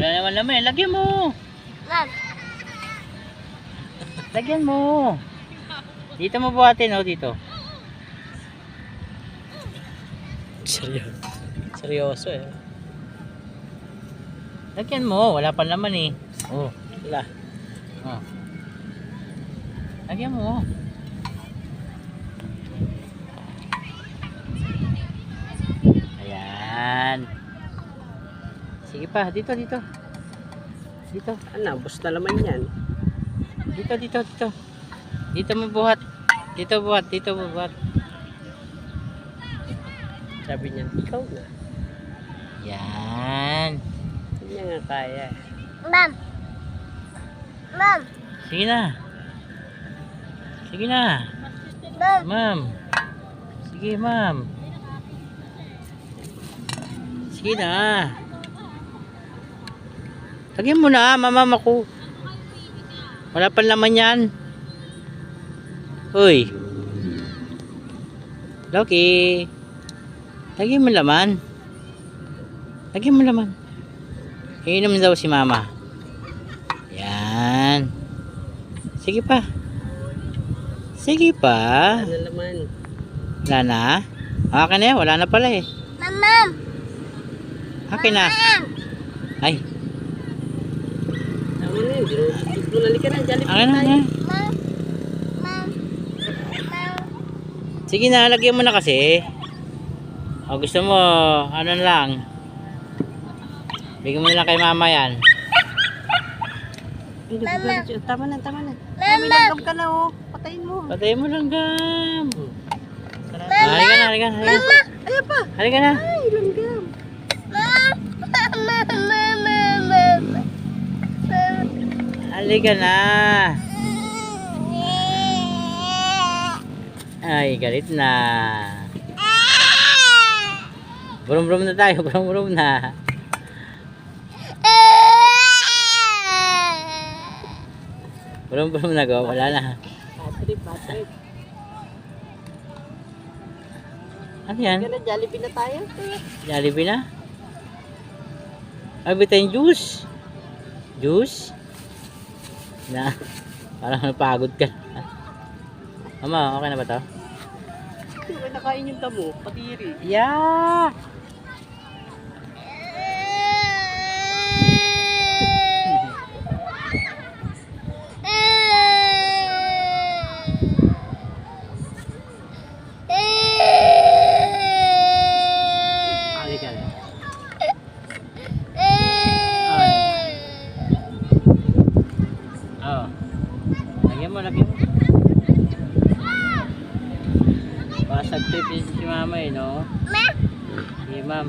Wala naman naman. Lagyan mo. Ma'am. Lagyan mo. Dito mo buhatin, oh, dito. Seryoso eh. Lagyan mo. Wala pa naman eh. Oh, wala. Oh. Lagyan mo. Ayan. Sige pa, dito. Dito. Ano, basta naman yan. Dito. Dito mo buhat. Dito buhat. Sabi niya, ikaw na. Yan. Hindi niya nga kaya. Ma'am. Ma'am. Sige na. Ma'am. Ma'am. Sige, ma'am. Sige na. Lagyan mo na, mamam ako. Wala pa laman yan. Uy. Loki. Lagyan mo laman. Iinom daw si mama. Yan. Sige pa. Ano naman? Wala na? Akin na yan. Wala na pala eh. Ma'am. Akin na. Ay. Tama na yun. Dinulali ka na. Jollibee Akin na. tayo. Ma'am. Ma'am. Sige na. Lagyan mo na kasi. O gusto mo. Ano lang. Bigyan mo na lang kay mama yan. Mama. Tama na. Mama. Minagam ka na oh. Patayin mo. Patayin mo lang gam. Halika na. Ayan pa. Halika na. Ay, langgam. Halika na. Ay, galit na. Brum-brum na tayo. Brum-brum na. Brum-brum na go. Wala na. Patrip. Ano yan? Kaya na, Jollibee na tayo. Jollibee na? Ay, bitain juice. Juice? Na. Parang napagod ka. Mama, okay na ba to? Ay, nakain yung damo. Patiri. Yeah! Halika na. Oh. Lagyan mo. Basag trip si mama eh, no? Ma'am. Sige, ma'am.